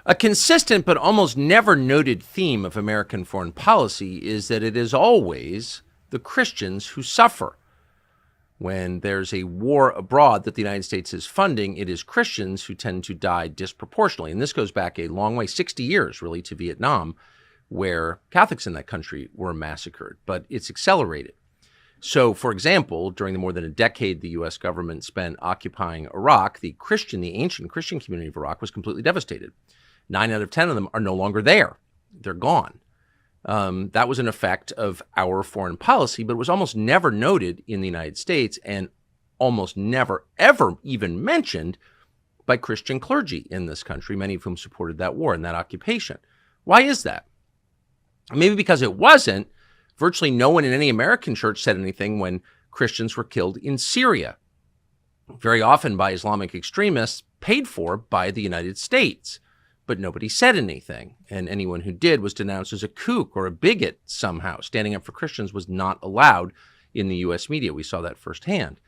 A consistent but almost never noted theme of American foreign policy is that it is always the Christians who suffer. When there's a war abroad that the United States is funding, it is Christians who tend to die disproportionately. And this goes back a long way, 60 years really, to Vietnam, where Catholics in that country were massacred. But it's accelerated. So, for example, during the more than a decade the U.S. government spent occupying Iraq, the ancient Christian community of Iraq was completely devastated. 9 out of 10 of them are no longer there. They're gone. That was an effect of our foreign policy, but it was almost never noted in the United States and almost never, ever even mentioned by Christian clergy in this country, many of whom supported that war and that occupation. Why is that? Maybe because it wasn't. Virtually no one in any American church said anything when Christians were killed in Syria, very often by Islamic extremists paid for by the United States. But nobody said anything, and anyone who did was denounced as a kook or a bigot somehow. Standing up for Christians was not allowed in the U.S. media. We saw that firsthand.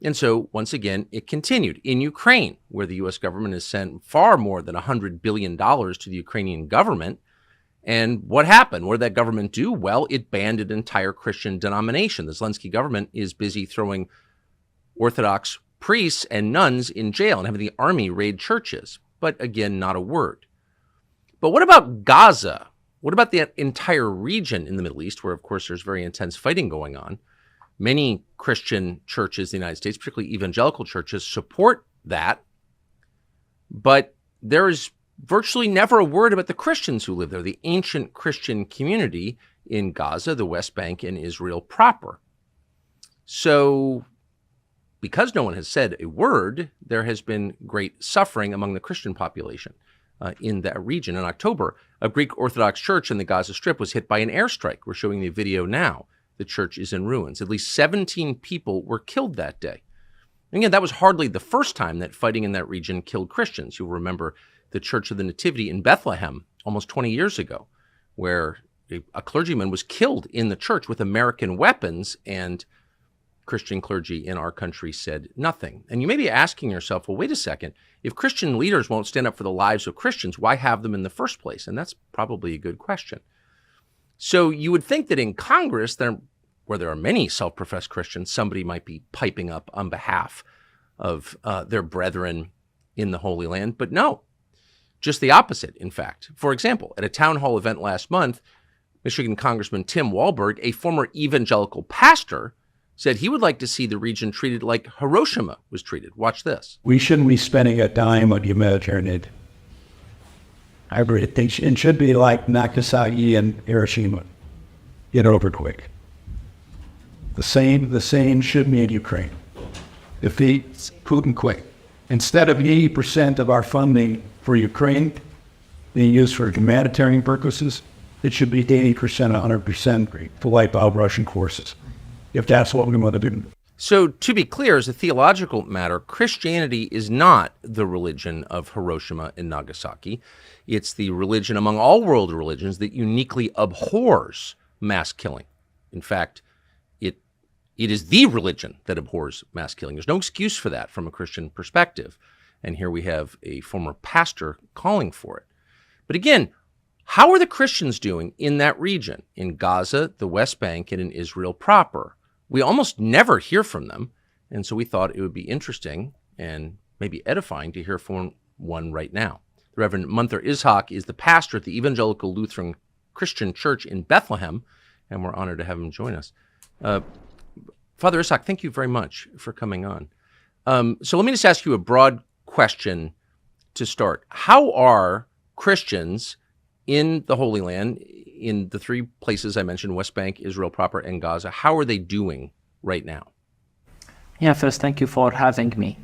And so, once again, it continued. In Ukraine, where the U.S. government has sent far more than $100 billion to the Ukrainian government. And what happened? What did that government do? Well, it banned an entire Christian denomination. The Zelensky government is busy throwing Orthodox priests and nuns in jail and having the army raid churches. But again, not a word. But what about Gaza? What about the entire region in the Middle East, where, of course, there's very intense fighting going on? Many Christian churches in the United States, particularly evangelical churches, support that. But there is virtually never a word about the Christians who live there, the ancient Christian community in Gaza, the West Bank, and Israel proper. So, because no one has said a word, there has been great suffering among the Christian population in that region. In October, a Greek Orthodox church in the Gaza Strip was hit by an airstrike. We're showing the video now. The church is in ruins. At least 17 people were killed that day. And again, that was hardly the first time that fighting in that region killed Christians. You'll remember the Church of the Nativity in Bethlehem almost 20 years ago, where a clergyman was killed in the church with American weapons, and Christian clergy in our country said nothing. And you may be asking yourself, well, wait a second. If Christian leaders won't stand up for the lives of Christians, why have them in the first place? And that's probably a good question. So you would think that in Congress, where there are many self-professed Christians, somebody might be piping up on behalf of their brethren in the Holy Land. But no, just the opposite, in fact. For example, at a town hall event last month, Michigan Congressman Tim Walberg, a former evangelical pastor, said he would like to see the region treated like Hiroshima was treated. Watch this. We shouldn't be spending a dime on humanitarian aid. It should be like Nagasaki and Hiroshima. Get over quick. The same should be in Ukraine. Defeat Putin quick. Instead of 80% of our funding for Ukraine being used for humanitarian purposes, it should be 80%, 100% to wipe out Russian forces, if that's what we want to do. So, to be clear, as a theological matter, Christianity is not the religion of Hiroshima and Nagasaki. It's the religion among all world religions that uniquely abhors mass killing. In fact, it is the religion that abhors mass killing. There's no excuse for that from a Christian perspective. And here we have a former pastor calling for it. But again, how are the Christians doing in that region, in Gaza, the West Bank, and in Israel proper? We almost never hear from them. And so we thought it would be interesting and maybe edifying to hear from one right now. The Reverend Munther Isaac is the pastor at the Evangelical Lutheran Christian Church in Bethlehem, and we're honored to have him join us. Father Isaac, thank you very much for coming on. So let me just ask you a broad question to start. How are Christians in the Holy Land, in the three places I mentioned, West Bank, Israel proper, and Gaza, how are they doing right now? Yeah, first, thank you for having me.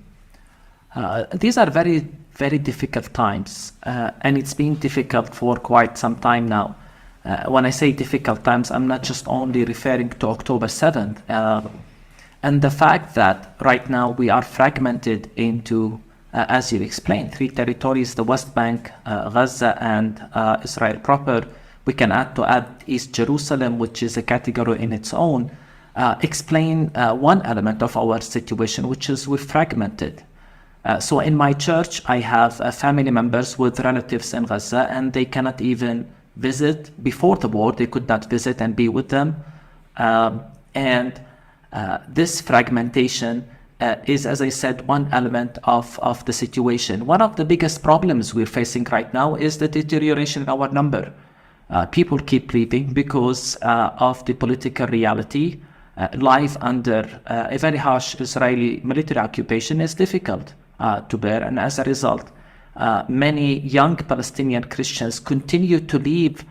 These are very, very difficult times, and it's been difficult for quite some time now. When I say difficult times, I'm not just only referring to October 7th, and the fact that right now we are fragmented into, as you explained, three territories, the West Bank, Gaza, and Israel proper. We can add East Jerusalem, which is a category in its own, explain one element of our situation, which is we're fragmented. So in my church, I have family members with relatives in Gaza, and they cannot even visit. Before the war, they could not visit and be with them. And this fragmentation is, as I said, one element of the situation. One of the biggest problems we're facing right now is the deterioration in our number. People keep leaving because of the political reality. Life under a very harsh Israeli military occupation is difficult to bear, and as a result, many young Palestinian Christians continue to leave,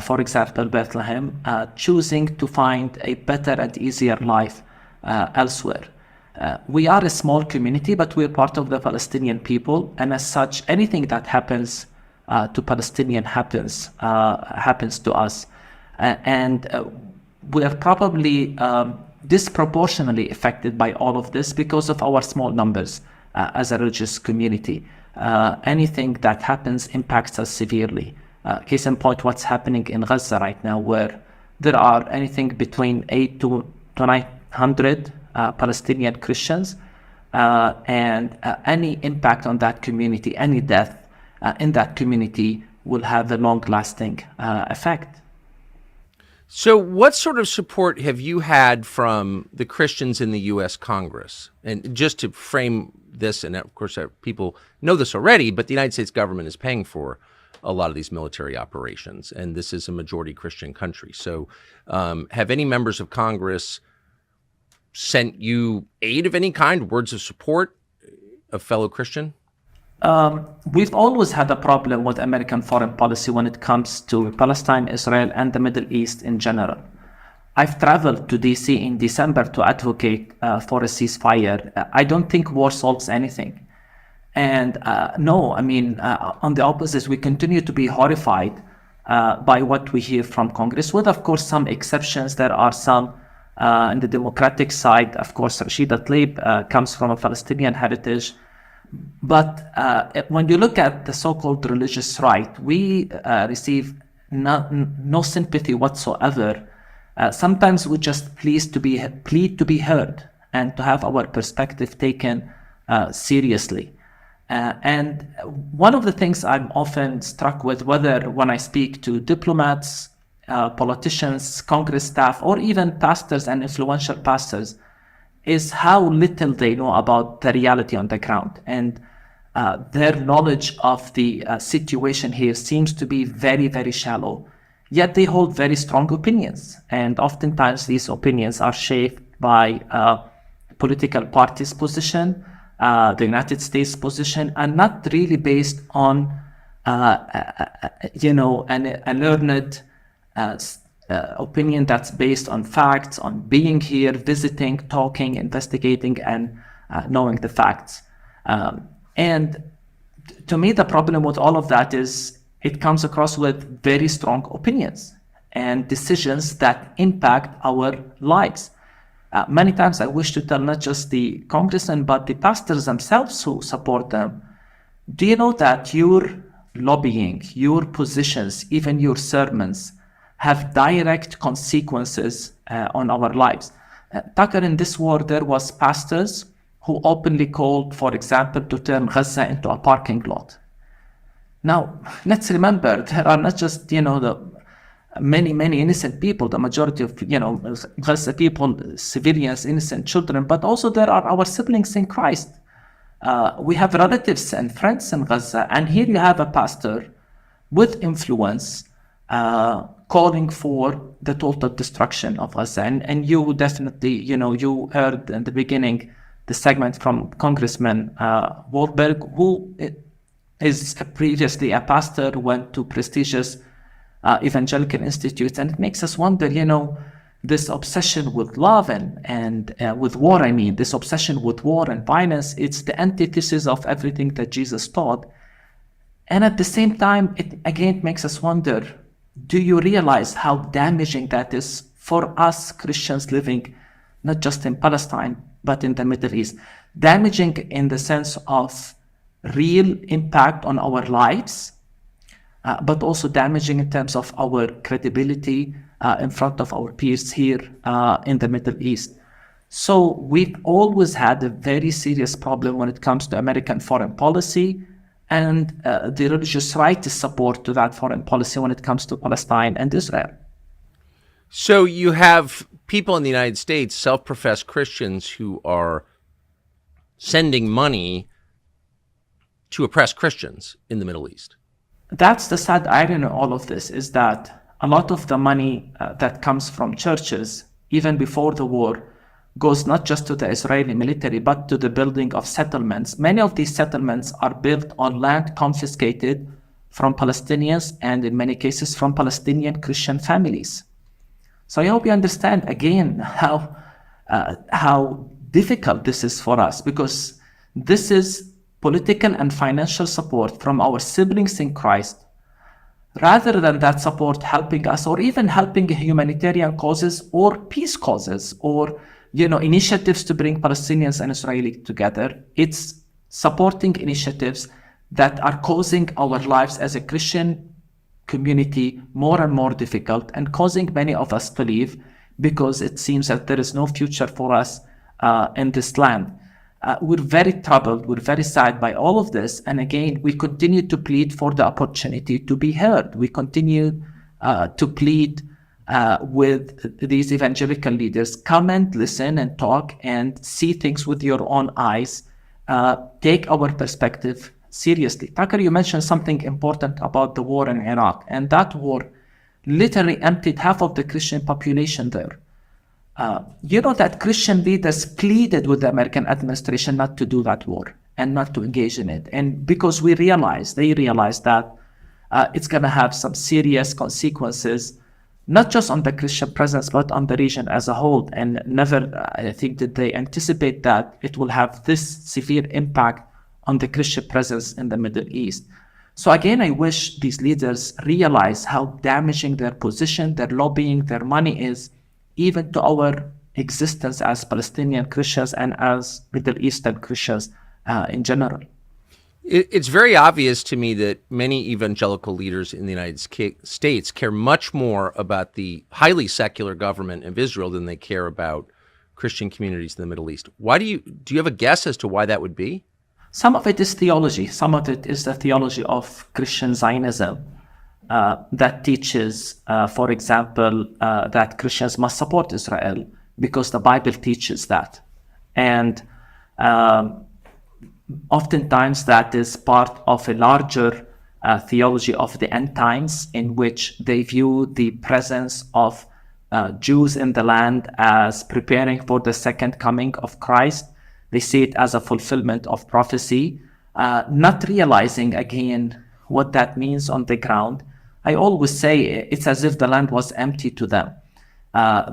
for example, Bethlehem, choosing to find a better and easier life elsewhere. We are a small community, but we're part of the Palestinian people, and as such, anything that happens to Palestinian happens to us, and we are probably disproportionately affected by all of this because of our small numbers as a religious community. Anything that happens impacts us severely. Case in point, what's happening in Gaza right now, where there are anything between 800 to 900 Palestinian Christians, and any impact on that community, any death in that community will have a long-lasting effect. So what sort of support have you had from the Christians in the U.S. Congress? And just to frame this, and of course people know this already, but the United States government is paying for a lot of these military operations, and this is a majority Christian country. So have any members of Congress sent you aid of any kind, words of support, a fellow Christian? We've always had a problem with American foreign policy when it comes to Palestine, Israel, and the Middle East in general. I've traveled to DC in December to advocate for a ceasefire. I don't think war solves anything. And no, I mean, on the opposite, we continue to be horrified by what we hear from Congress, with, of course, some exceptions. There are some on the Democratic side. Of course, Rashida Tlaib comes from a Palestinian heritage. But when you look at the so-called religious right, we receive no sympathy whatsoever. Sometimes we just plead to be heard and to have our perspective taken seriously. And one of the things I'm often struck with, whether when I speak to diplomats, politicians, Congress staff, or even pastors and influential pastors, is how little they know about the reality on the ground. And their knowledge of the situation here seems to be very, very shallow. Yet they hold very strong opinions. And oftentimes these opinions are shaped by political parties' position, the United States position, and not really based on, a learned opinion that's based on facts, on being here, visiting, talking, investigating, and knowing the facts. And to me, the problem with all of that is it comes across with very strong opinions and decisions that impact our lives. Many times I wish to tell not just the congressmen, but the pastors themselves who support them, do you know that your lobbying, your positions, even your sermons, have direct consequences on our lives? Tucker, in this war, there was pastors who openly called, for example, to turn Gaza into a parking lot. Now, let's remember, there are not just, the many innocent people, the majority of, Gaza people, civilians, innocent children, but also there are our siblings in Christ. We have relatives and friends in Gaza, and here you have a pastor with influence calling for the total destruction of Gaza. And you definitely, you heard in the beginning the segment from Congressman Wahlberg, who is previously a pastor, went to prestigious evangelical institutes, and it makes us wonder, this obsession with love and with war, this obsession with war and violence, it's the antithesis of everything that Jesus taught. And at the same time, it again makes us wonder, do you realize how damaging that is for us Christians living not just in Palestine, but in the Middle East? Damaging in the sense of real impact on our lives, but also damaging in terms of our credibility in front of our peers here in the Middle East. So we've always had a very serious problem when it comes to American foreign policy and the religious right support to that foreign policy when it comes to Palestine and Israel. So you have people in the United States, self-professed Christians, who are sending money to oppress Christians in the Middle East. That's the sad irony in all of this, is that a lot of the money that comes from churches, even before the war, goes not just to the Israeli military, but to the building of settlements. Many of these settlements are built on land confiscated from Palestinians and in many cases from Palestinian Christian families. So I hope you understand again how difficult this is for us, because this is political and financial support from our siblings in Christ, rather than that support helping us or even helping humanitarian causes or peace causes or initiatives to bring Palestinians and Israelis together. It's supporting initiatives that are causing our lives as a Christian community more and more difficult and causing many of us to leave because it seems that there is no future for us in this land. We're very troubled, we're very sad by all of this. And again, we continue to plead for the opportunity to be heard. We continue to plead with these evangelical leaders. Come and listen and talk and see things with your own eyes. Take our perspective seriously. Tucker, you mentioned something important about the war in Iraq, and that war literally emptied half of the Christian population there. That Christian leaders pleaded with the American administration not to do that war and not to engage in it. And because they realized that it's going to have some serious consequences, not just on the Christian presence, but on the region as a whole. And never, I think, did they anticipate that it will have this severe impact on the Christian presence in the Middle East. So again, I wish these leaders realize how damaging their position, their lobbying, their money is, even to our existence as Palestinian Christians and as Middle Eastern Christians in general. It's very obvious to me that many evangelical leaders in the United States care much more about the highly secular government of Israel than they care about Christian communities in the Middle East. Why do you have a guess as to why that would be? Some of it is theology. Some of it is the theology of Christian Zionism that teaches, for example, that Christians must support Israel because the Bible teaches that. And oftentimes that is part of a larger theology of the end times, in which they view the presence of Jews in the land as preparing for the second coming of Christ. They see it as a fulfillment of prophecy, not realizing again what that means on the ground. I always say it's as if the land was empty to them.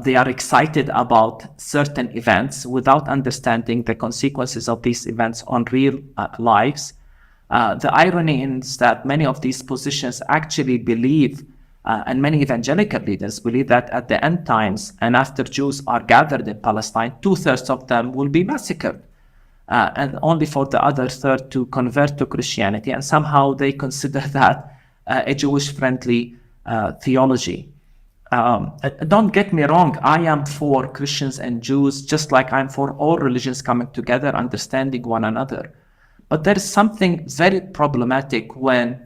They are excited about certain events without understanding the consequences of these events on real lives. The irony is that many of these positions actually believe, and many evangelical leaders believe, that at the end times and after Jews are gathered in Palestine, 2/3 of them will be massacred. And only for the other third to convert to Christianity. And somehow they consider that a Jewish-friendly theology. Don't get me wrong, I am for Christians and Jews, just like I'm for all religions coming together, understanding one another. But there is something very problematic when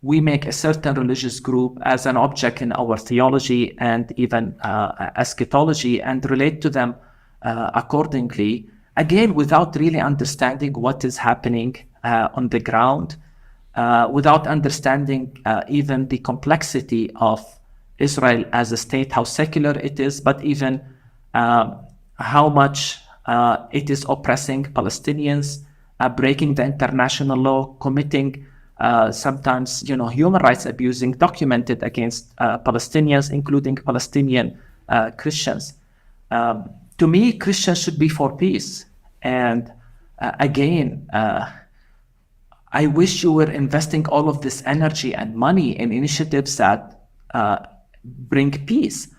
we make a certain religious group as an object in our theology and even eschatology and relate to them accordingly, again, without really understanding what is happening on the ground, without understanding even the complexity of Israel as a state, how secular it is, but even how much it is oppressing Palestinians, breaking the international law, committing sometimes human rights abusing, documented against Palestinians, including Palestinian Christians. To me, Christians should be for peace. And again, I wish you were investing all of this energy and money in initiatives that bring peace,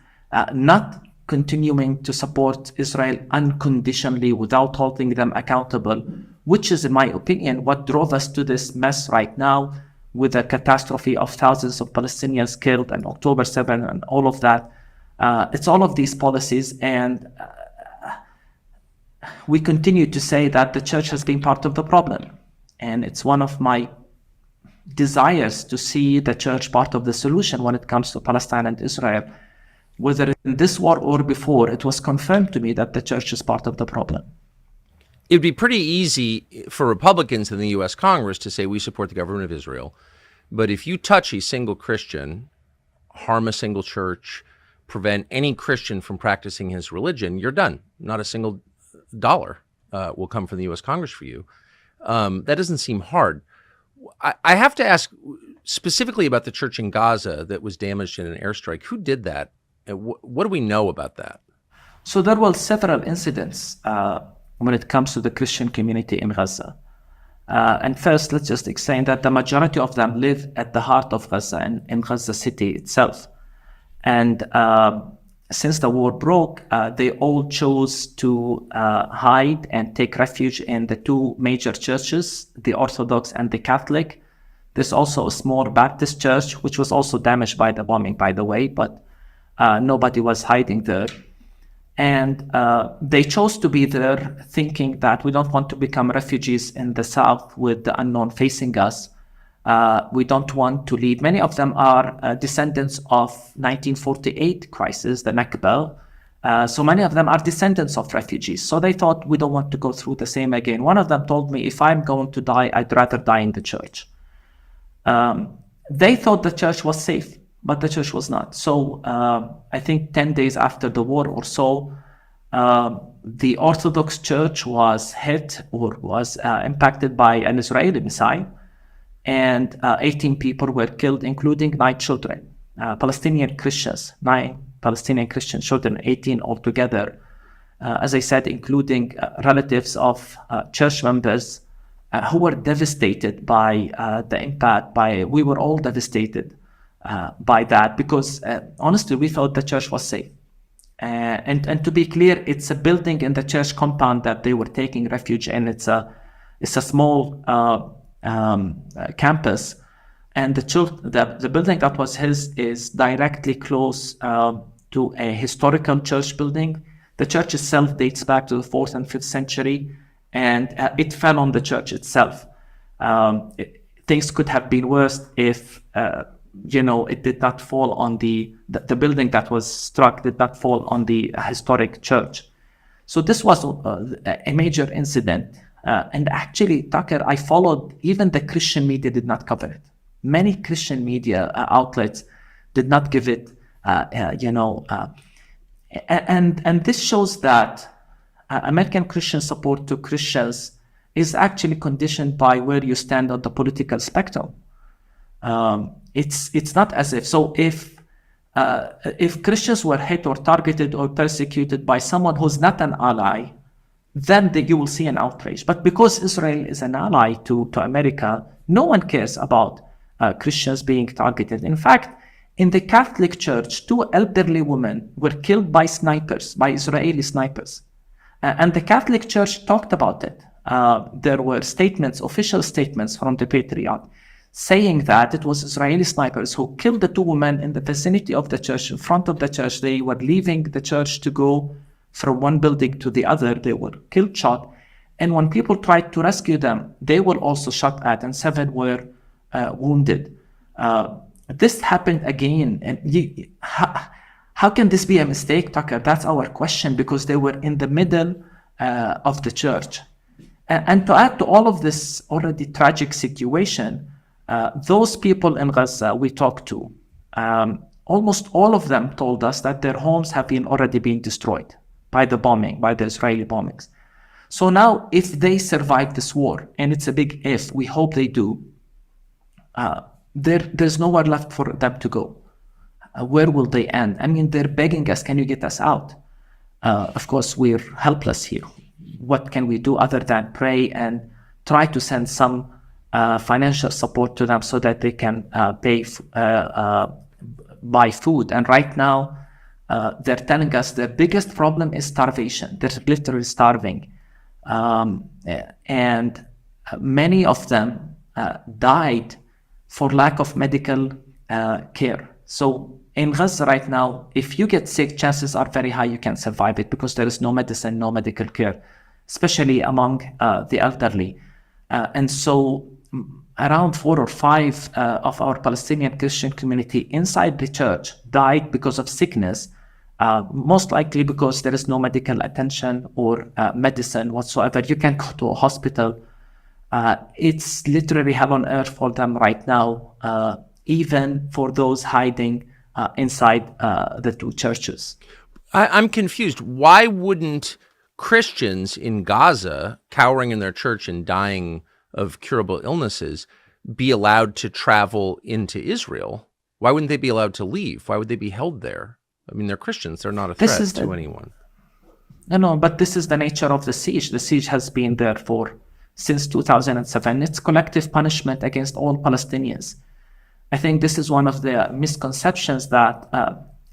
not continuing to support Israel unconditionally without holding them accountable, which is, in my opinion, what drove us to this mess right now with the catastrophe of thousands of Palestinians killed and October 7 and all of that. It's all of these policies, and we continue to say that the church has been part of the problem. And it's one of my desires to see the church part of the solution when it comes to Palestine and Israel. Whether in this war or before, it was confirmed to me that the church is part of the problem. It'd be pretty easy for Republicans in the U.S. Congress to say we support the government of Israel. But if you touch a single Christian, harm a single church, prevent any Christian from practicing his religion, you're done. Not a single dollar will come from the U.S. Congress for you. That doesn't seem hard. I have to ask specifically about the church in Gaza that was damaged in an airstrike. Who did that? What do we know about that? So there were several incidents when it comes to the Christian community in Gaza. And first, let's just explain that the majority of them live at the heart of Gaza and in Gaza city itself. And since the war broke, they all chose to hide and take refuge in the two major churches, the Orthodox and the Catholic. There's also a small Baptist church, which was also damaged by the bombing, by the way, but nobody was hiding there. And they chose to be there thinking that we don't want to become refugees in the south with the unknown facing us. We don't want to leave. Many of them are descendants of 1948 crisis, the Nakba. So many of them are descendants of refugees. So they thought, we don't want to go through the same again. One of them told me, if I'm going to die, I'd rather die in the church. They thought the church was safe, but the church was not. So I think 10 days after the war or so, the Orthodox Church was hit or was impacted by an Israeli missile, and 18 people were killed, including 9 children, Palestinian Christians, 9 Palestinian Christian children, 18 altogether. As I said, including relatives of church members who were devastated by the impact. We were all devastated by that, because honestly, we thought the church was safe. And to be clear, it's a building in the church compound that they were taking refuge in. It's a small campus, and the building that was his is directly close to a historical church building. The church itself dates back to the 4th and 5th century, and it fell on the church itself. Things could have been worse if it did not fall on the building that was struck did not fall on the historic church. So this was a major incident. And actually, Tucker, I followed, even the Christian media did not cover it. Many Christian media outlets did not give it, and this shows that American Christian support to Christians is actually conditioned by where you stand on the political spectrum. It's not as if, so if Christians were hit or targeted or persecuted by someone who's not an ally, then you will see an outrage. But because Israel is an ally to America, no one cares about Christians being targeted. In fact, in the Catholic Church, 2 elderly women were killed by snipers, by Israeli snipers. And the Catholic Church talked about it. There were statements, official statements from the Patriarch, saying that it was Israeli snipers who killed the 2 women in the vicinity of the church, in front of the church. They were leaving the church to go from one building to the other. They were killed, shot. And when people tried to rescue them, they were also shot at, and 7 were wounded. This happened again. And how can this be a mistake, Tucker? That's our question, because they were in the middle of the church. And to add to all of this already tragic situation, those people in Gaza we talked to, almost all of them told us that their homes have already been destroyed by the bombing, by the Israeli bombings. So now, if they survive this war, and it's a big if, we hope they do, there's nowhere left for them to go. Where will they end? I mean, they're begging us, can you get us out? Of course, we're helpless here. What can we do other than pray and try to send some financial support to them so that they can buy food? And right now, they're telling us their biggest problem is starvation. They're literally starving. And many of them died for lack of medical care. So in Gaza right now, if you get sick, chances are very high you can survive it, because there is no medicine, no medical care. especially among the elderly. And so around 4 or 5 of our Palestinian Christian community inside the church died because of sickness, most likely because there is no medical attention or medicine whatsoever. You can go to a hospital. It's literally hell on earth for them right now, even for those hiding inside the two churches. I'm confused. Why wouldn't Christians in Gaza, cowering in their church and dying of curable illnesses, be allowed to travel into Israel? Why wouldn't they be allowed to leave? Why would they be held there? I mean, they're Christians. They're not a threat to anyone. No, but this is the nature of the siege. The siege has been there since 2007. It's collective punishment against all Palestinians. I think this is one of the misconceptions that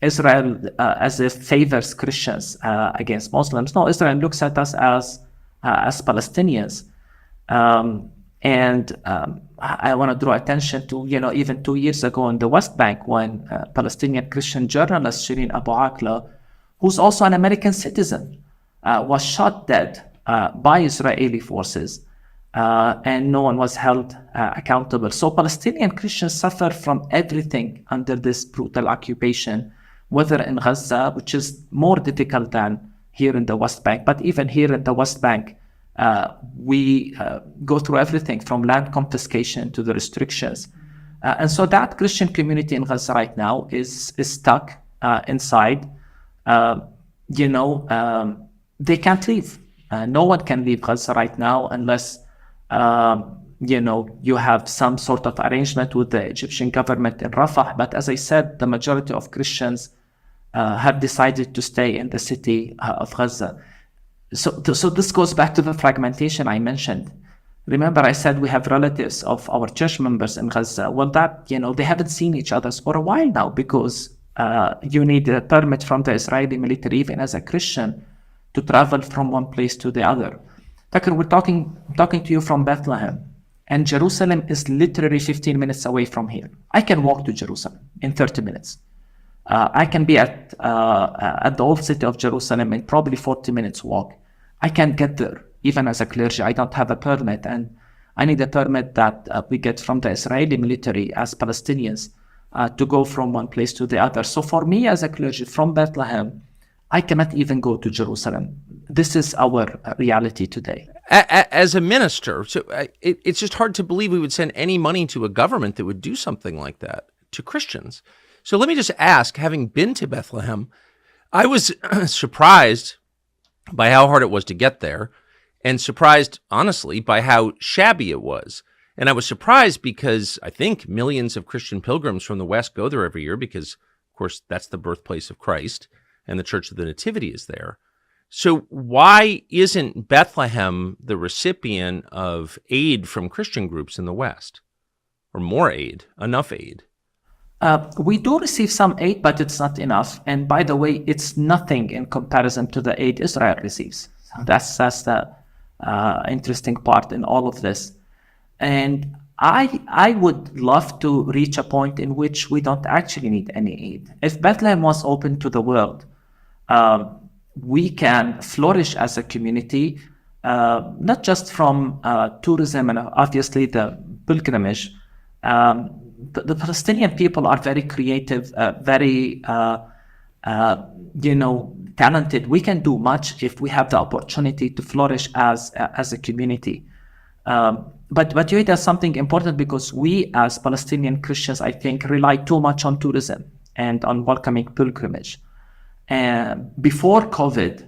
Israel as if favors Christians against Muslims. No, Israel looks at us as Palestinians. And I want to draw attention to, even 2 years ago in the West Bank when Palestinian Christian journalist Shireen Abu Akleh, who's also an American citizen, was shot dead by Israeli forces. And no one was held accountable. So Palestinian Christians suffer from everything under this brutal occupation, whether in Gaza, which is more difficult than here in the West Bank, but even here in the West Bank, we go through everything from land confiscation to the restrictions. And so that Christian community in Gaza right now is stuck inside. They can't leave. No one can leave Gaza right now unless you have some sort of arrangement with the Egyptian government in Rafah. But as I said, the majority of Christians have decided to stay in the city of Gaza. So this goes back to the fragmentation I mentioned. Remember, I said we have relatives of our church members in Gaza. Well, they haven't seen each other for a while now because you need a permit from the Israeli military, even as a Christian, to travel from one place to the other. Tucker, we're talking to you from Bethlehem, and Jerusalem is literally 15 minutes away from here. I can walk to Jerusalem in 30 minutes. I can be at the old city of Jerusalem in probably 40 minutes walk. I can't get there, even as a clergy. I don't have a permit, and I need a permit that we get from the Israeli military as Palestinians to go from one place to the other. So for me as a clergy from Bethlehem, I cannot even go to Jerusalem. This is our reality today. As a minister, so it's just hard to believe we would send any money to a government that would do something like that to Christians. So let me just ask, having been to Bethlehem, I was surprised by how hard it was to get there, and surprised, honestly, by how shabby it was. And I was surprised because I think millions of Christian pilgrims from the West go there every year because, of course, that's the birthplace of Christ, and the Church of the Nativity is there. So why isn't Bethlehem the recipient of aid from Christian groups in the West? Or more aid, enough aid? We do receive some aid, but it's not enough. And by the way, it's nothing in comparison to the aid Israel receives. That's the interesting part in all of this. And I would love to reach a point in which we don't actually need any aid. If Bethlehem was open to the world, we can flourish as a community, not just from tourism and obviously the pilgrimage. The Palestinian people are very creative, very talented. We can do much if we have the opportunity to flourish as a community. But you there's something important because we as Palestinian Christians, I think, rely too much on tourism and on welcoming pilgrimage. Before COVID,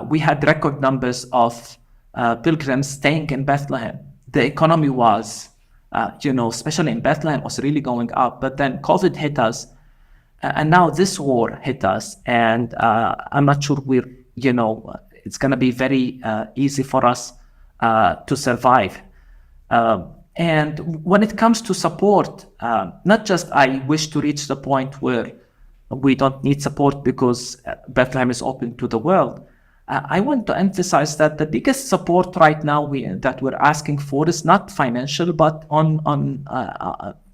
we had record numbers of pilgrims staying in Bethlehem. The economy was, especially in Bethlehem, was really going up. But then COVID hit us, and now this war hit us, and I'm not sure it's going to be very easy for us to survive. And when it comes to support, not just I wish to reach the point where we don't need support because Bethlehem is open to the world. I want to emphasize that the biggest support right now that we're asking for is not financial, but on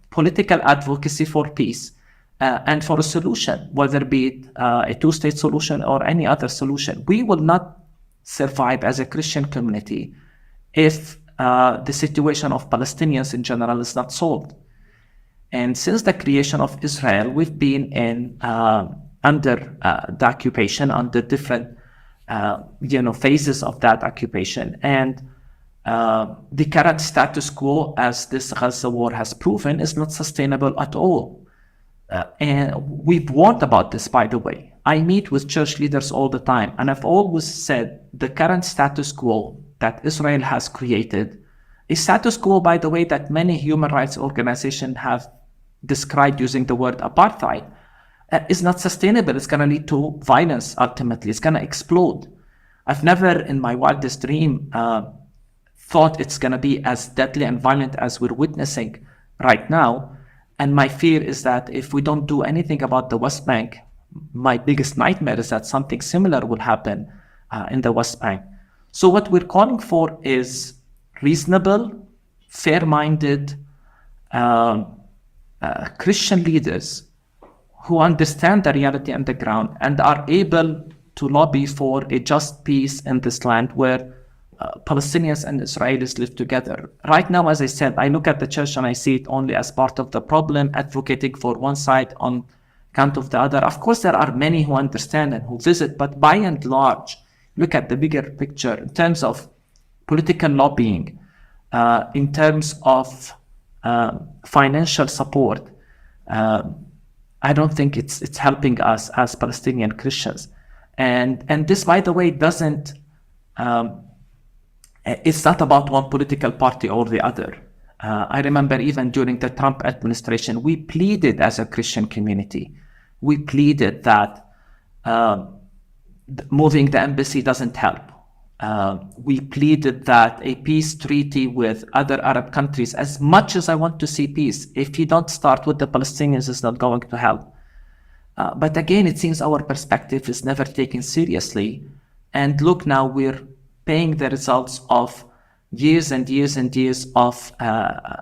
political advocacy for peace and for a solution, whether it be a two-state solution or any other solution. We will not survive as a Christian community if the situation of Palestinians in general is not solved. And since the creation of Israel, we've been under the occupation, under different phases of that occupation. And the current status quo, as this Gaza war has proven, is not sustainable at all. And we've warned about this, by the way. I meet with church leaders all the time, and I've always said the current status quo that Israel has created, a status quo, by the way, that many human rights organizations have described using the word apartheid, is not sustainable. It's going to lead to violence ultimately. It's going to explode. I've never in my wildest dream thought it's going to be as deadly and violent as we're witnessing right now. And my fear is that if we don't do anything about the West Bank, my biggest nightmare is that something similar will happen in the West Bank. So what we're calling for is reasonable, fair-minded Christian leaders who understand the reality on the ground and are able to lobby for a just peace in this land where Palestinians and Israelis live together. Right now, as I said, I look at the church and I see it only as part of the problem, advocating for one side on account of the other. Of course, there are many who understand and who visit, but by and large, look at the bigger picture in terms of political lobbying, in terms of financial support. I don't think it's helping us as Palestinian Christians. And this, by the way, doesn't it's not about one political party or the other. I remember even during the Trump administration, we pleaded as a Christian community, we pleaded that moving the embassy doesn't help. We pleaded that a peace treaty with other Arab countries, as much as I want to see peace, if you don't start with the Palestinians, it's not going to help. But again, it seems our perspective is never taken seriously. And look, now we're paying the results of years and years and years of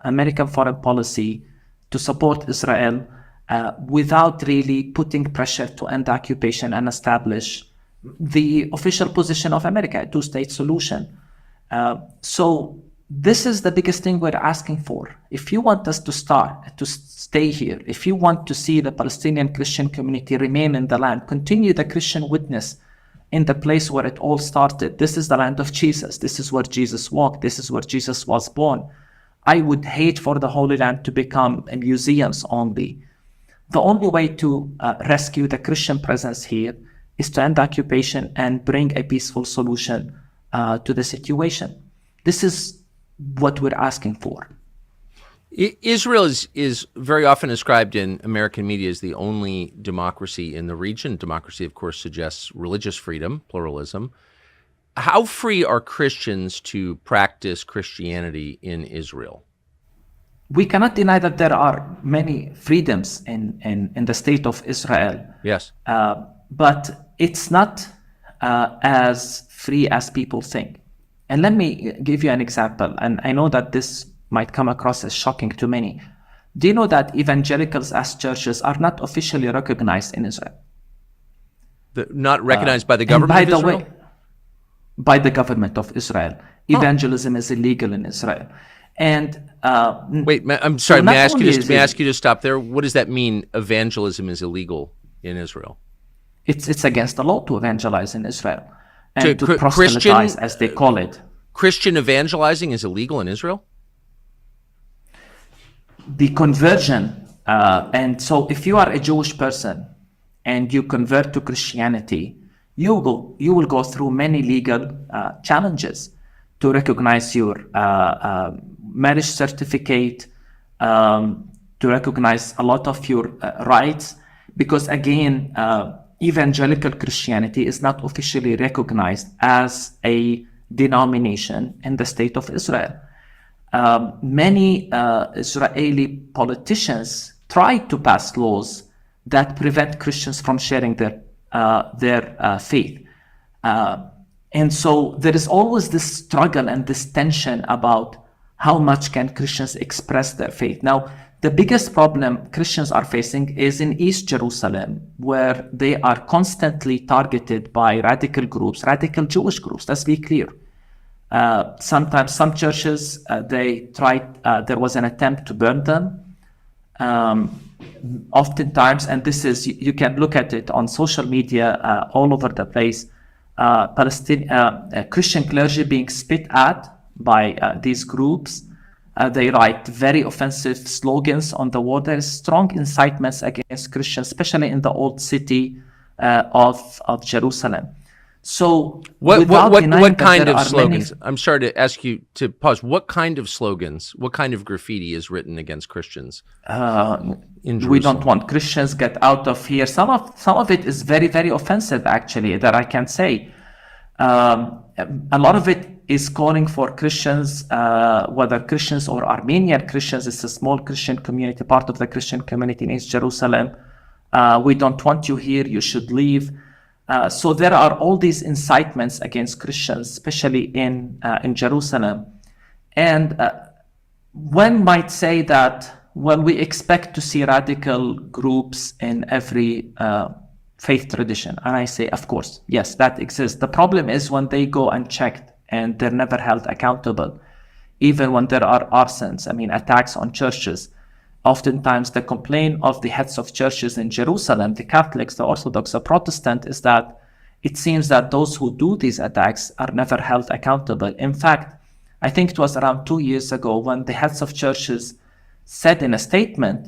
American foreign policy to support Israel without really putting pressure to end the occupation and establish the official position of America, a two-state solution. So this is the biggest thing we're asking for. If you want us to stay here, if you want to see the Palestinian Christian community remain in the land, continue the Christian witness in the place where it all started. This is the land of Jesus. This is where Jesus walked. This is where Jesus was born. I would hate for the Holy Land to become a museums only. The only way to rescue the Christian presence here is to end the occupation and bring a peaceful solution to the situation. This is what we're asking for. Israel is very often described in American media as the only democracy in the region. Democracy, of course, suggests religious freedom, pluralism. How free are Christians to practice Christianity in Israel? We cannot deny that there are many freedoms in the state of Israel. Yes. But it's not as free as people think. And let me give you an example. And I know that this might come across as shocking to many. Do you know that evangelicals as churches are not officially recognized in Israel? Not recognized by the government of Israel? By the way, by the government of Israel. Evangelism is illegal in Israel. And wait, I'm sorry. May I ask you to stop there? What does that mean? Evangelism is illegal in Israel. It's against the law to evangelize in Israel and to proselytize, as they call it. Christian evangelizing is illegal in Israel? The conversion, and so if you are a Jewish person and you convert to Christianity, you will go through many legal challenges to recognize your marriage certificate, to recognize a lot of your rights, because again, evangelical Christianity is not officially recognized as a denomination in the state of Israel. Many Israeli politicians try to pass laws that prevent Christians from sharing their faith. And so there is always this struggle and this tension about how much can Christians express their faith. Now, The biggest problem Christians are facing is in East Jerusalem, where they are constantly targeted by radical groups, radical Jewish groups, let's be clear. Sometimes some churches, there was an attempt to burn them. Oftentimes, and this is, you can look at it on social media all over the place, Christian clergy being spit at by these groups. They write very offensive slogans on the wall. There is strong incitements against Christians, especially in the old city of Jerusalem. So what kind of slogans? I'm sorry to ask you to pause. What kind of slogans, what kind of graffiti is written against Christians in Jerusalem? We don't want Christians, get out of here. Some of it is very, very offensive, actually, that I can say. A lot of it is calling for Christians, whether Christians or Armenian Christians. It's a small Christian community, part of the Christian community in East Jerusalem. We don't want you here, you should leave. So there are all these incitements against Christians, especially in Jerusalem. And one might say that, well, we expect to see radical groups in every faith tradition. And I say, of course, yes, that exists. The problem is when they go unchecked and they're never held accountable, even when there are arsons, attacks on churches. Oftentimes the complaint of the heads of churches in Jerusalem, the Catholics, the Orthodox, the Protestant, is that it seems that those who do these attacks are never held accountable. In fact, I think it was around 2 years ago when the heads of churches said in a statement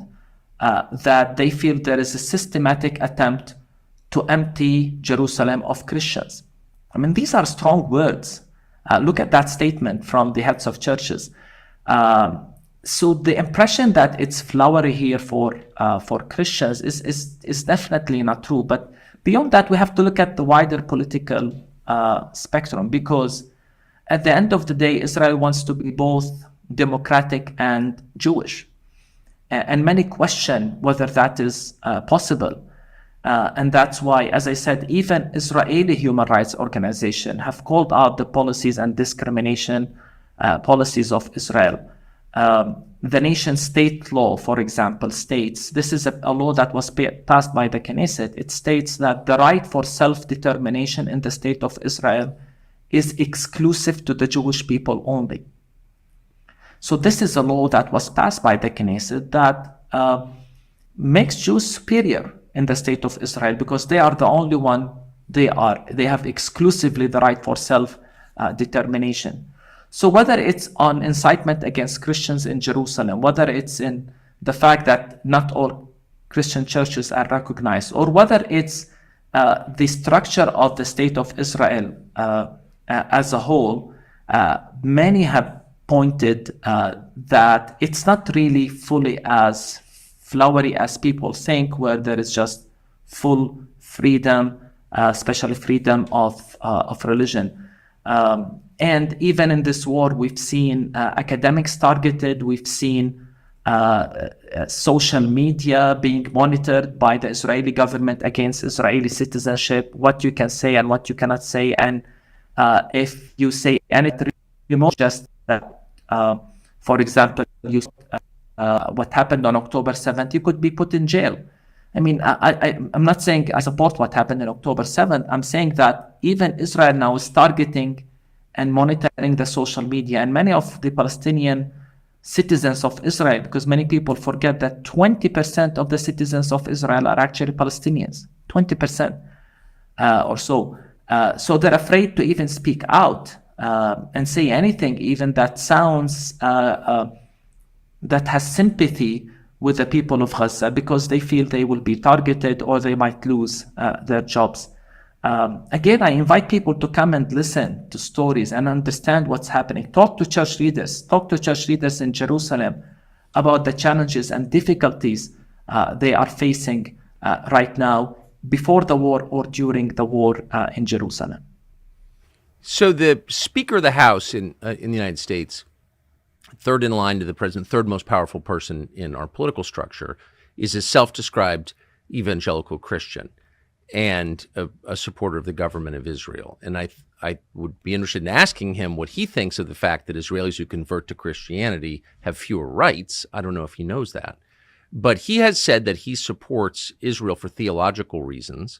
that they feel there is a systematic attempt to empty Jerusalem of Christians. These are strong words. Look at that statement from the heads of churches. So the impression that it's flowery here for Christians is definitely not true. But beyond that, we have to look at the wider political spectrum, because at the end of the day, Israel wants to be both democratic and Jewish. And many question whether that is possible. And that's why, as I said, even Israeli human rights organizations have called out the policies and discrimination policies of Israel. The nation state law, for example, states, this is a law that was passed by the Knesset. It states that the right for self-determination in the state of Israel is exclusive to the Jewish people only. So this is a law that was passed by the Knesset that makes Jews superior in the state of Israel, because they are the only one, they have exclusively the right for self-determination. So whether it's on incitement against Christians in Jerusalem, whether it's in the fact that not all Christian churches are recognized, or whether it's the structure of the state of Israel as a whole, many have pointed that it's not really fully as flowery as people think, where there is just full freedom, especially freedom of religion. And even in this war, we've seen academics targeted, we've seen social media being monitored by the Israeli government against Israeli citizenship, what you can say and what you cannot say. And if you say anything remote, just for example, what happened on October 7th, you could be put in jail. I'm not saying I support what happened on October 7th. I'm saying that even Israel now is targeting and monitoring the social media, and many of the Palestinian citizens of Israel, because many people forget that 20% of the citizens of Israel are actually Palestinians, 20% or so. So they're afraid to even speak out and say anything, even that sounds, that has sympathy with the people of Gaza, because they feel they will be targeted or they might lose their jobs. Again, I invite people to come and listen to stories and understand what's happening. Talk to church leaders in Jerusalem about the challenges and difficulties they are facing right now, before the war or during the war in Jerusalem. So the Speaker of the House in the United States, third in line to the president, third most powerful person in our political structure, is a self-described evangelical Christian and a supporter of the government of Israel. And I would be interested in asking him what he thinks of the fact that Israelis who convert to Christianity have fewer rights. I don't know if he knows that. But he has said that he supports Israel for theological reasons,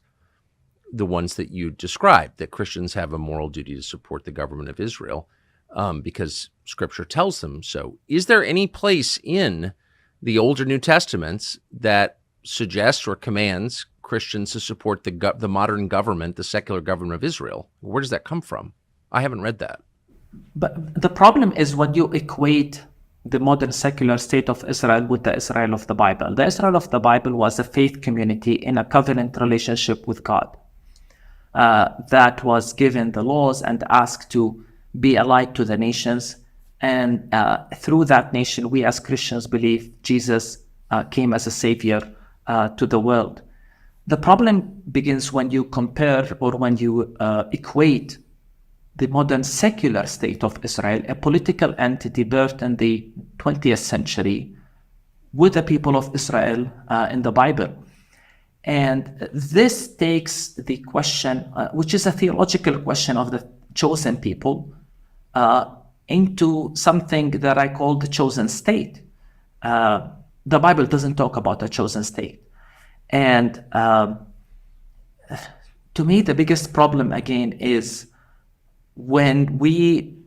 the ones that you described, that Christians have a moral duty to support the government of Israel because Scripture tells them so. Is there any place in the Old or New Testaments that suggests or commands Christians to support the modern government, the secular government of Israel? Where does that come from? I haven't read that. But the problem is when you equate the modern secular state of Israel with the Israel of the Bible. The Israel of the Bible was a faith community in a covenant relationship with God that was given the laws and asked to be a light to the nations. And through that nation, we as Christians believe Jesus came as a savior to the world. The problem begins when you compare or when you equate the modern secular state of Israel, a political entity birthed in the 20th century, with the people of Israel in the Bible. And this takes the question, which is a theological question of the chosen people, into something that I call the chosen state. The Bible doesn't talk about a chosen state. And to me, the biggest problem again is when we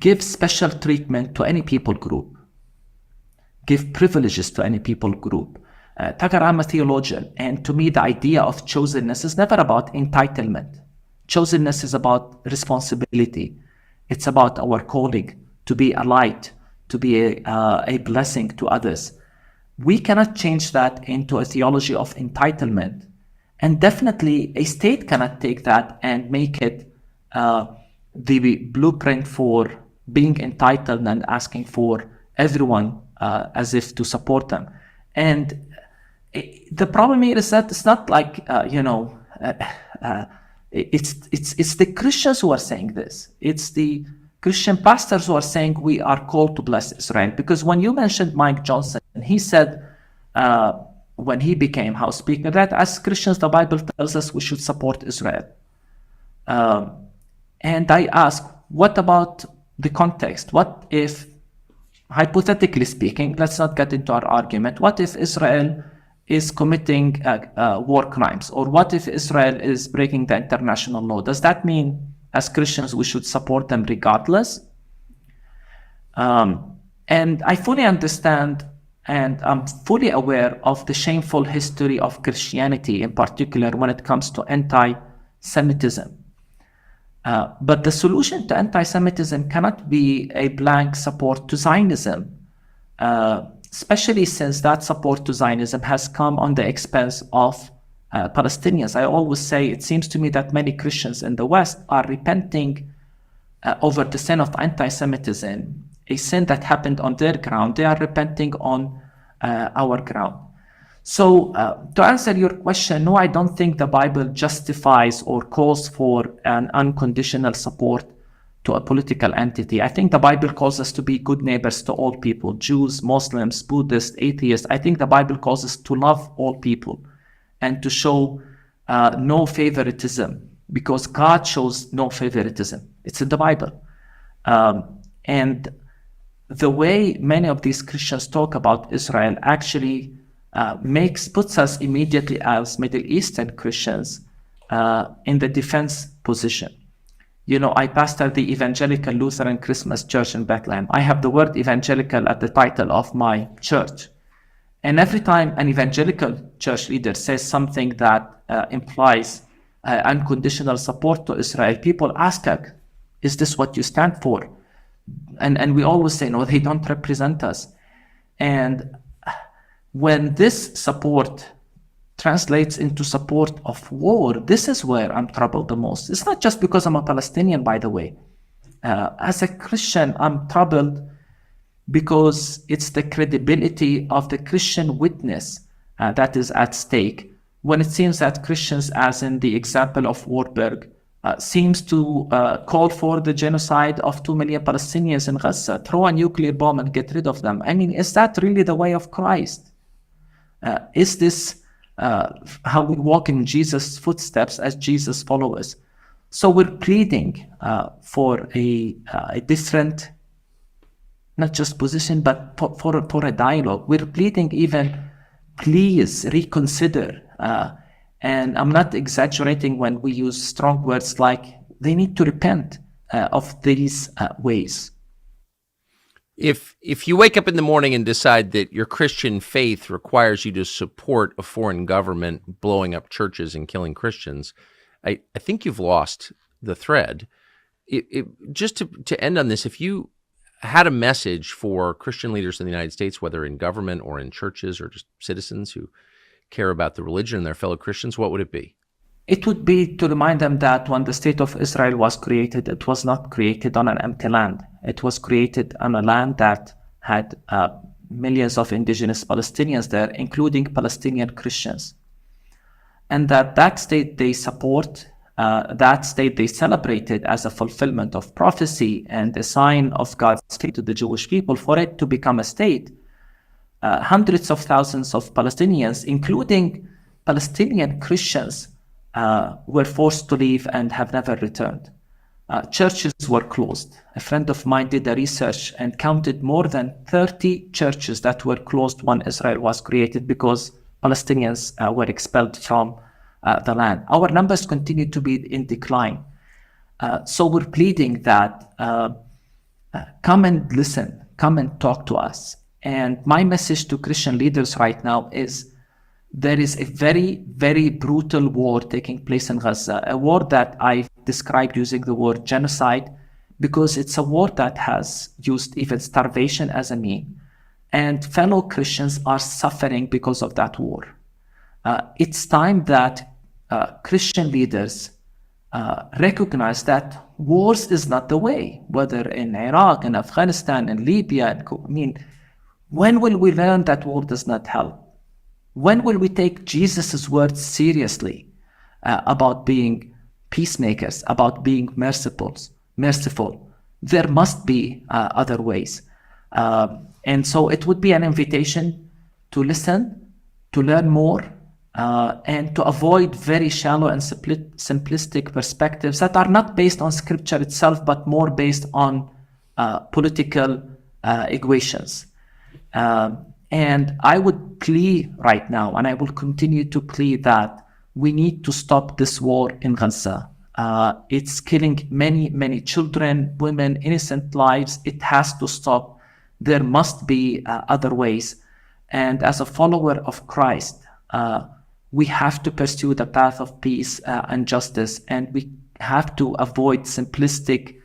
give special treatment to any people group, give privileges to any people group. Tucker, I'm a theologian, and to me the idea of chosenness is never about entitlement. Chosenness is about responsibility. It's about our calling to be a light, to be a blessing to others. We cannot change that into a theology of entitlement. And definitely a state cannot take that and make it the blueprint for being entitled and asking for everyone as if to support them. And the problem here is that it's not like, it's the Christians who are saying this. It's the Christian pastors who are saying we are called to bless Israel. Because when you mentioned Mike Johnson, he said when he became House Speaker that as Christians, the Bible tells us we should support Israel. And I ask, what about the context? What if, hypothetically speaking, let's not get into our argument, what if Israel is committing war crimes? Or what if Israel is breaking the international law? Does that mean, as Christians, we should support them regardless? And I fully understand and I'm fully aware of the shameful history of Christianity, in particular when it comes to anti-Semitism. But the solution to anti-Semitism cannot be a blank support to Zionism, especially since that support to Zionism has come on the expense of Palestinians. I always say it seems to me that many Christians in the West are repenting over the sin of anti-Semitism, a sin that happened on their ground. They are repenting on our ground. So to answer your question, no, I don't think the Bible justifies or calls for an unconditional support to a political entity. I think the Bible calls us to be good neighbors to all people, Jews, Muslims, Buddhists, atheists. I think the Bible calls us to love all people and to show no favoritism, because God shows no favoritism. It's in the Bible. And the way many of these Christians talk about Israel actually puts us immediately as Middle Eastern Christians in the defense position. You know, I pastor the Evangelical Lutheran Christmas Church in Bethlehem. I have the word evangelical at the title of my church. And every time an evangelical church leader says something that implies unconditional support to Israel, people ask us, is this what you stand for? And we always say, no, they don't represent us. And when this support translates into support of war, this is where I'm troubled the most. It's not just because I'm a Palestinian, by the way. As a Christian, I'm troubled because it's the credibility of the Christian witness that is at stake, when it seems that Christians, as in the example of Warburg, seems to call for the genocide of 2 million Palestinians in Gaza, throw a nuclear bomb and get rid of them. I mean, is that really the way of Christ? Is this how we walk in Jesus' footsteps as Jesus' followers? So we're pleading for a different not just position, but for a dialogue. We're pleading even, please reconsider. And I'm not exaggerating when we use strong words like they need to repent of these ways. If you wake up in the morning and decide that your Christian faith requires you to support a foreign government blowing up churches and killing Christians, I think you've lost the thread. Just to end on this, if you had a message for Christian leaders in the United States, whether in government or in churches or just citizens who care about the religion and their fellow Christians, what would it be? It would be to remind them that when the state of Israel was created, it was not created on an empty land. It was created on a land that had millions of indigenous Palestinians there, including Palestinian Christians. And that state they support, that state they celebrated as a fulfillment of prophecy and a sign of God's state to the Jewish people. For it to become a state, hundreds of thousands of Palestinians, including Palestinian Christians, were forced to leave and have never returned. Churches were closed. A friend of mine did a research and counted more than 30 churches that were closed when Israel was created because Palestinians were expelled from the land. Our numbers continue to be in decline. So we're pleading that come and listen, come and talk to us. And my message to Christian leaders right now is there is a very, very brutal war taking place in Gaza, a war that I described using the word genocide because it's a war that has used even starvation as a mean. And fellow Christians are suffering because of that war. It's time that Christian leaders recognize that wars is not the way, whether in Iraq, in Afghanistan, in Libya. When will we learn that war does not help? When will we take Jesus' words seriously about being peacemakers, about being merciful? There must be other ways. And so it would be an invitation to listen, to learn more, and to avoid very shallow and simplistic perspectives that are not based on scripture itself, but more based on political equations. And I would plea right now, and I will continue to plea that we need to stop this war in Gaza. It's killing many, many children, women, innocent lives. It has to stop. There must be other ways. And as a follower of Christ, we have to pursue the path of peace and justice, and we have to avoid simplistic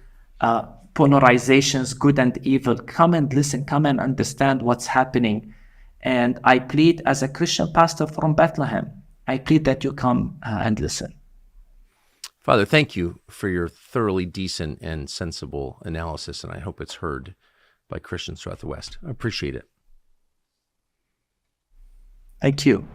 polarizations, good and evil. Come and listen, come and understand what's happening. And I plead as a Christian pastor from Bethlehem, I plead that you come and listen. Father, thank you for your thoroughly decent and sensible analysis, and I hope it's heard by Christians throughout the West. I appreciate it. Thank you.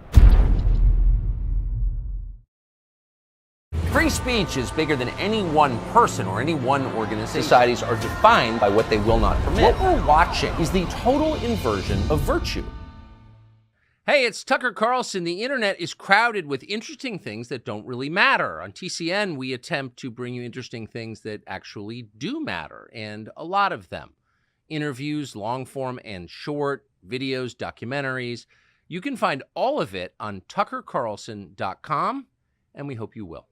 Free speech is bigger than any one person or any one organization. Societies are defined by what they will not permit. What we're watching is the total inversion of virtue. Hey, it's Tucker Carlson. The internet is crowded with interesting things that don't really matter. On TCN, we attempt to bring you interesting things that actually do matter, and a lot of them. Interviews, long form and short, videos, documentaries. You can find all of it on tuckercarlson.com, and we hope you will.